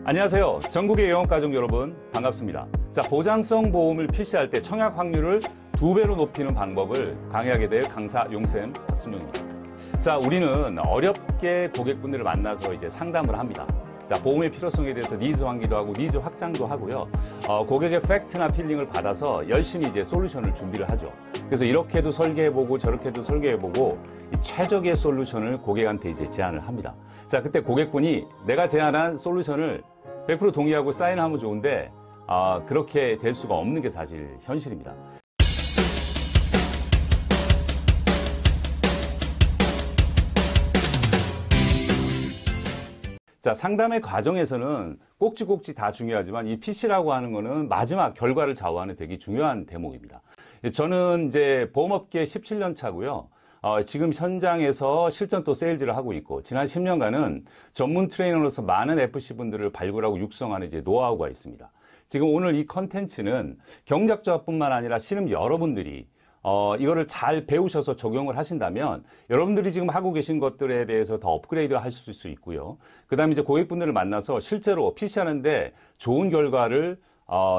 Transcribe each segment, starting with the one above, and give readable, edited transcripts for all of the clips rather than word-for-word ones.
안녕하세요. 전국의 영업가족 여러분 반갑습니다. 자, 보장성 보험을 필시할 때 청약 확률을 2배로 높이는 방법을 강의하게 될 강사 용쌤 박순용입니다. 자, 우리는 어렵게 고객분들을 만나서 이제 상담을 합니다. 자, 보험의 필요성에 대해서 니즈 환기도 하고 니즈 확장도 하고요. 고객의 팩트나 필링을 받아서 열심히 이제 솔루션을 준비를 하죠. 그래서 이렇게도 설계해보고 저렇게도 설계해보고 최적의 솔루션을 고객한테 이제 제안을 합니다. 자, 그때 고객분이 내가 제안한 솔루션을 100% 동의하고 사인하면 좋은데 그렇게 될 수가 없는 게 사실 현실입니다. 자, 상담의 과정에서는 꼭지꼭지 다 중요하지만 이 PC라고 하는 거는 마지막 결과를 좌우하는 되게 중요한 대목입니다. 저는 이제 보험업계 17년 차고요. 지금 현장에서 실전 또 세일즈를 하고 있고, 지난 10년간은 전문 트레이너로서 많은 FC분들을 발굴하고 육성하는 이제 노하우가 있습니다. 지금 오늘 이 컨텐츠는 경작자뿐만 아니라 신입 여러분들이 이거를 잘 배우셔서 적용을 하신다면 여러분들이 지금 하고 계신 것들에 대해서 더 업그레이드 하실 수 있고요. 그 다음에 이제 고객분들을 만나서 실제로 PC 하는데 좋은 결과를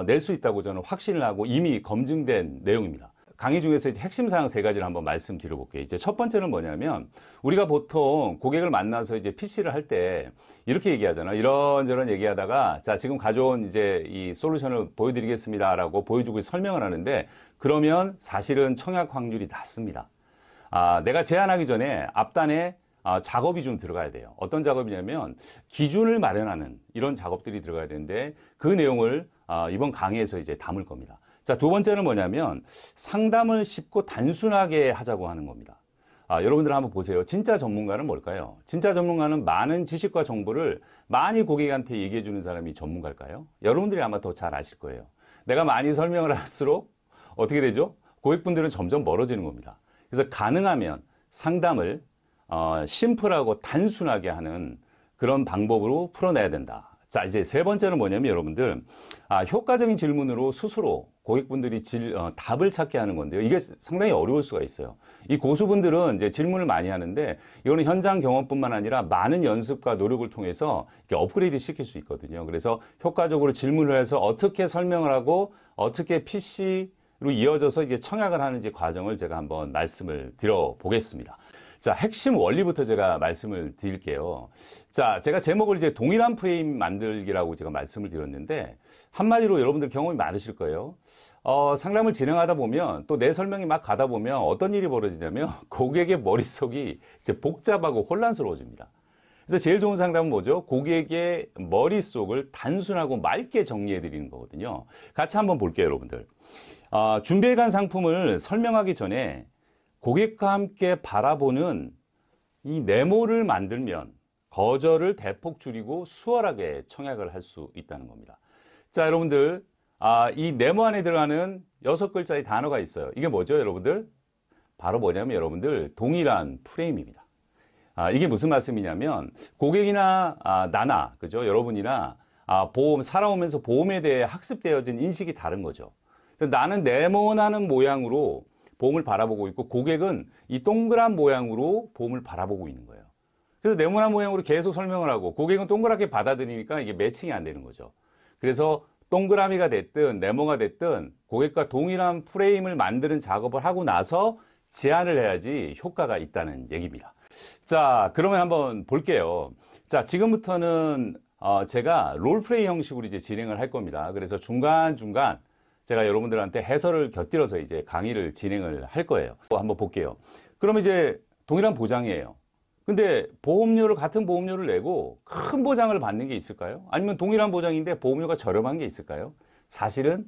낼 수 있다고 저는 확신을 하고 이미 검증된 내용입니다. 강의 중에서 이제 핵심 사항 3가지를 한번 말씀드려 볼게요. 이제 첫 번째는 뭐냐면 우리가 보통 고객을 만나서 이제 PC를 할 때 이렇게 얘기하잖아요. 이런저런 얘기하다가 자, 지금 가져온 이제 이 솔루션을 보여드리겠습니다라고 보여주고 설명을 하는데 그러면 사실은 청약 확률이 낮습니다. 내가 제안하기 전에 앞단에 작업이 좀 들어가야 돼요. 어떤 작업이냐면 기준을 마련하는 이런 작업들이 들어가야 되는데 그 내용을 이번 강의에서 이제 담을 겁니다. 자, 두 번째는 뭐냐면 상담을 쉽고 단순하게 하자고 하는 겁니다. 여러분들 한번 보세요. 진짜 전문가는 뭘까요? 진짜 전문가는 많은 지식과 정보를 많이 고객한테 얘기해 주는 사람이 전문가일까요? 여러분들이 아마 더 잘 아실 거예요. 내가 많이 설명을 할수록 어떻게 되죠? 고객분들은 점점 멀어지는 겁니다. 그래서 가능하면 상담을 심플하고 단순하게 하는 그런 방법으로 풀어내야 된다. 자, 이제 세 번째는 뭐냐면 여러분들 효과적인 질문으로 스스로 고객분들이 답을 찾게 하는 건데요. 이게 상당히 어려울 수가 있어요. 이 고수분들은 이제 질문을 많이 하는데 이거는 현장 경험뿐만 아니라 많은 연습과 노력을 통해서 이렇게 업그레이드 시킬 수 있거든요. 그래서 효과적으로 질문을 해서 어떻게 설명을 하고 어떻게 PC로 이어져서 이제 청약을 하는 이제 과정을 제가 한번 말씀을 드려 보겠습니다. 자, 핵심 원리부터 제가 말씀을 드릴게요. 자, 제가 제목을 이제 동일한 프레임 만들기라고 제가 말씀을 드렸는데, 한마디로 여러분들 경험이 많으실 거예요. 상담을 진행하다 보면, 또 내 설명이 막 가다 보면 어떤 일이 벌어지냐면, 고객의 머릿속이 이제 복잡하고 혼란스러워집니다. 그래서 제일 좋은 상담은 뭐죠? 고객의 머릿속을 단순하고 맑게 정리해 드리는 거거든요. 같이 한번 볼게요, 여러분들. 준비해 간 상품을 설명하기 전에 고객과 함께 바라보는 이 네모를 만들면 거절을 대폭 줄이고 수월하게 청약을 할 수 있다는 겁니다. 자, 여러분들, 이 네모 안에 들어가는 6글자의 단어가 있어요. 이게 뭐죠, 여러분들? 바로 뭐냐면 여러분들 동일한 프레임입니다. 이게 무슨 말씀이냐면 고객이나 나나, 그죠? 여러분이나 보험, 살아오면서 보험에 대해 학습되어진 인식이 다른 거죠. 나는 네모나는 모양으로 보험을 바라보고 있고 고객은 이 동그란 모양으로 보험을 바라보고 있는 거예요. 그래서 네모난 모양으로 계속 설명을 하고 고객은 동그랗게 받아들이니까 이게 매칭이 안 되는 거죠. 그래서 동그라미가 됐든 네모가 됐든 고객과 동일한 프레임을 만드는 작업을 하고 나서 제안을 해야지 효과가 있다는 얘기입니다. 자, 그러면 한번 볼게요. 자, 지금부터는 제가 롤플레이 형식으로 이제 진행을 할 겁니다. 그래서 중간중간 제가 여러분들한테 해설을 곁들여서 이제 강의를 진행을 할 거예요. 한번 볼게요. 그럼 이제 동일한 보장이에요. 근데 같은 보험료를 내고 큰 보장을 받는 게 있을까요? 아니면 동일한 보장인데 보험료가 저렴한 게 있을까요? 사실은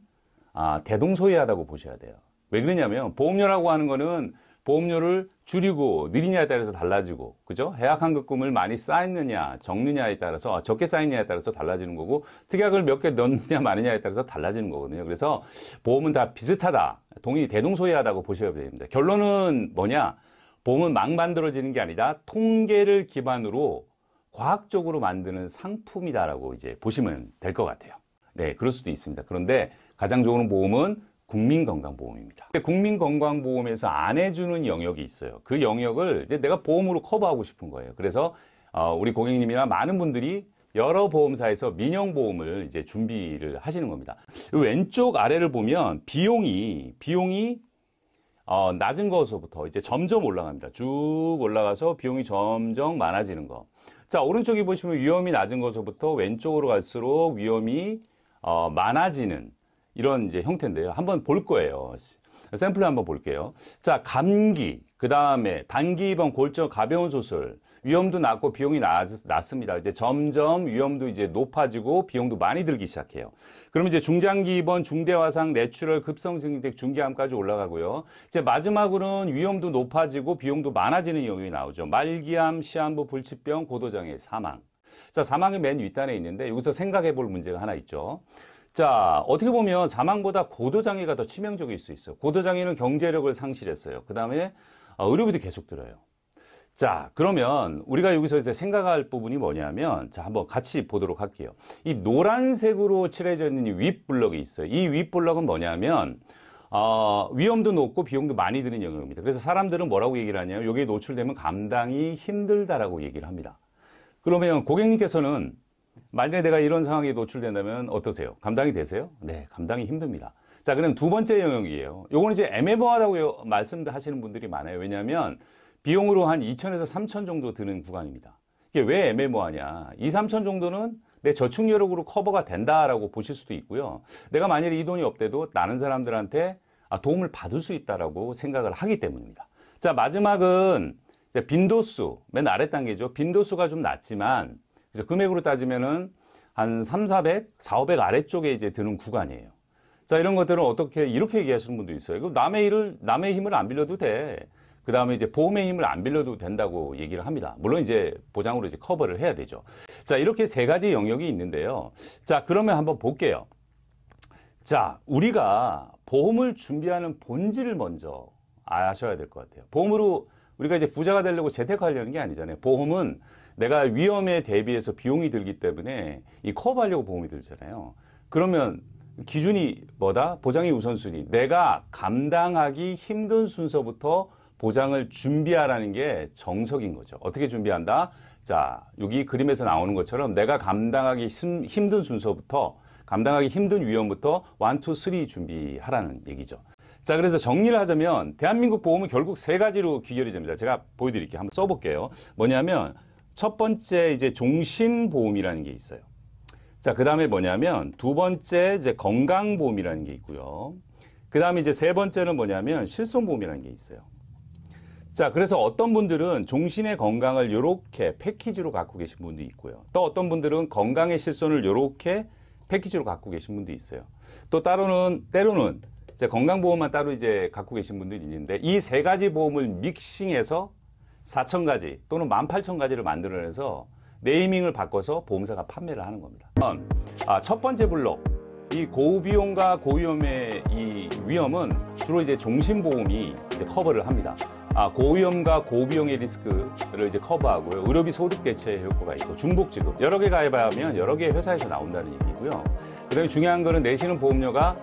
대동소이하다고 보셔야 돼요. 왜 그러냐면 보험료라고 하는 거는 보험료를 줄이고 느리냐에 따라서 달라지고, 그죠? 해약환급금을 많이 쌓느냐 적느냐에 따라서, 적게 쌓이느냐에 따라서 달라지는 거고, 특약을 몇 개 넣느냐 마느냐에 따라서 달라지는 거거든요. 그래서 보험은 다 비슷하다, 대동소이하다고 보셔야 됩니다. 결론은 뭐냐? 보험은 막 만들어지는 게 아니라 통계를 기반으로 과학적으로 만드는 상품이다라고 이제 보시면 될 것 같아요. 네, 그럴 수도 있습니다. 그런데 가장 좋은 보험은 국민건강보험입니다. 국민건강보험에서 안 해주는 영역이 있어요. 그 영역을 이제 내가 보험으로 커버하고 싶은 거예요. 그래서 우리 고객님이나 많은 분들이 여러 보험사에서 민영보험을 이제 준비를 하시는 겁니다. 왼쪽 아래를 보면 비용이 낮은 것부터 이제 점점 올라갑니다. 쭉 올라가서 비용이 점점 많아지는 거. 자, 오른쪽에 보시면 위험이 낮은 것부터 왼쪽으로 갈수록 위험이 많아지는 이런 이제 형태인데요. 한번 볼 거예요. 샘플을 한번 볼게요. 자, 감기, 그 다음에 단기 입원, 골절, 가벼운 수술, 위험도 낮고 비용이 낮습니다. 이제 점점 위험도 이제 높아지고 비용도 많이 들기 시작해요. 그럼 이제 중장기 입원, 중대화상, 뇌출혈, 급성징객, 중기암까지 올라가고요. 이제 마지막으로는 위험도 높아지고 비용도 많아지는 영역이 나오죠. 말기암, 시한부, 불치병, 고도장애, 사망. 자, 사망이 맨 윗단에 있는데 여기서 생각해 볼 문제가 하나 있죠. 자, 어떻게 보면 사망보다 고도장애가 더 치명적일 수 있어요. 고도장애는 경제력을 상실했어요. 그 다음에 의료비도 계속 들어요. 자, 그러면 우리가 여기서 이제 생각할 부분이 뭐냐면, 자, 한번 같이 보도록 할게요. 이 노란색으로 칠해져 있는 이 윗블럭이 있어요. 이 윗블럭은 뭐냐면, 위험도 높고 비용도 많이 드는 영역입니다. 그래서 사람들은 뭐라고 얘기를 하냐면, 여기에 노출되면 감당이 힘들다라고 얘기를 합니다. 그러면 고객님께서는 만약에 내가 이런 상황에 노출된다면 어떠세요? 감당이 되세요? 네, 감당이 힘듭니다. 자, 그럼 두 번째 영역이에요. 요거는 이제 애매모호하다고 말씀하시는 분들이 많아요. 왜냐하면 비용으로 한 2천에서 3천 정도 드는 구간입니다. 이게 왜 애매모호하냐? 2, 3천 정도는 내 저축 여력으로 커버가 된다라고 보실 수도 있고요. 내가 만약에 이 돈이 없대도 다른 사람들한테 도움을 받을 수 있다라고 생각을 하기 때문입니다. 자, 마지막은 빈도수, 맨 아래 단계죠. 빈도수가 좀 낮지만 금액으로 따지면은 한 3, 400, 4, 500 아래쪽에 이제 드는 구간이에요. 자, 이런 것들은 이렇게 얘기하시는 분도 있어요. 남의 힘을 안 빌려도 돼. 그 다음에 이제 보험의 힘을 안 빌려도 된다고 얘기를 합니다. 물론 이제 보장으로 이제 커버를 해야 되죠. 자, 이렇게 세 가지 영역이 있는데요. 자, 그러면 한번 볼게요. 자, 우리가 보험을 준비하는 본질을 먼저 아셔야 될 것 같아요. 보험으로 우리가 이제 부자가 되려고 재테크하려는 게 아니잖아요. 보험은 내가 위험에 대비해서 비용이 들기 때문에 이 커버하려고 보험이 들잖아요. 그러면 기준이 뭐다? 보장의 우선순위. 내가 감당하기 힘든 순서부터 보장을 준비하라는 게 정석인 거죠. 어떻게 준비한다? 자, 여기 그림에서 나오는 것처럼 내가 감당하기 힘든 순서부터, 감당하기 힘든 위험부터 1, 2, 3 준비하라는 얘기죠. 자, 그래서 정리를 하자면 대한민국 보험은 결국 세 가지로 귀결이 됩니다. 제가 보여드릴게요. 한번 써볼게요. 뭐냐면 첫 번째 이제 종신보험이라는 게 있어요. 자, 그 다음에 뭐냐면 두 번째 이제 건강보험이라는 게 있고요. 그 다음에 이제 세 번째는 뭐냐면 실손보험이라는 게 있어요. 자, 그래서 어떤 분들은 종신의 건강을 이렇게 패키지로 갖고 계신 분도 있고요. 또 어떤 분들은 건강의 실손을 이렇게 패키지로 갖고 계신 분도 있어요. 또 때로는 이제 건강보험만 따로 이제 갖고 계신 분들이 있는데 이 세 가지 보험을 믹싱해서 4,000가지 또는 18,000가지를 만들어내서 네이밍을 바꿔서 보험사가 판매를 하는 겁니다. 첫 번째 블록, 이 고비용과 고위험의 이 위험은 주로 이제 종신보험이 이제 커버를 합니다. 고위험과 고비용의 리스크를 이제 커버하고요. 의료비 소득 대체 효과가 있고 중복지급 여러 개 가입하면 여러 개 회사에서 나온다는 얘기고요. 그다음에 중요한 거는 내시는 보험료가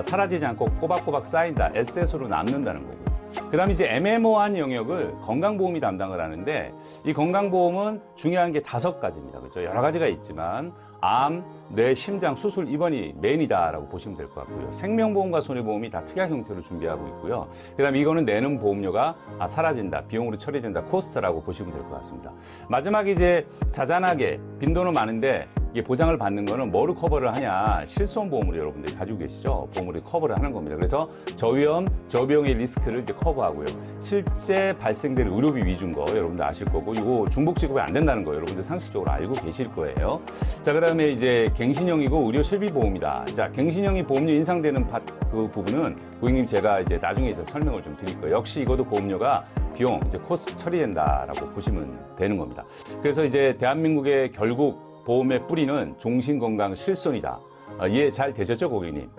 사라지지 않고 꼬박꼬박 쌓인다. 에셋으로 남는다는 거고요. 그 다음에 이제 애매모호한 영역을 건강보험이 담당을 하는데 이 건강보험은 중요한 게 5가지입니다. 그렇죠? 여러 가지가 있지만 암, 뇌, 심장, 수술, 입원이 메인이다라고 보시면 될 것 같고요. 생명보험과 손해보험이 다 특약 형태로 준비하고 있고요. 그 다음에 이거는 내는 보험료가 사라진다, 비용으로 처리된다, 코스트라고 보시면 될 것 같습니다. 마지막에 이제 자잘하게 빈도는 많은데 이게 보장을 받는 거는 뭐로 커버를 하냐? 실손보험으로 여러분들이 가지고 계시죠? 보험으로 커버를 하는 겁니다. 그래서 저위험, 저비용의 리스크를 이제 커버하고요. 실제 발생될 의료비 위주인 거 여러분들 아실 거고, 이거 중복 지급이 안 된다는 거 여러분들 상식적으로 알고 계실 거예요. 자, 그다음에 이제 갱신형이고 의료 실비보험이다. 자, 갱신형이 보험료 인상되는 그 부분은 고객님 제가 이제 나중에 이제 설명을 좀 드릴 거예요. 역시 이것도 보험료가 비용 이제 코스트 처리된다라고 보시면 되는 겁니다. 그래서 이제 대한민국의 결국 보험의 뿌리는 종신건강 실손이다. 이해 잘 되셨죠, 고객님?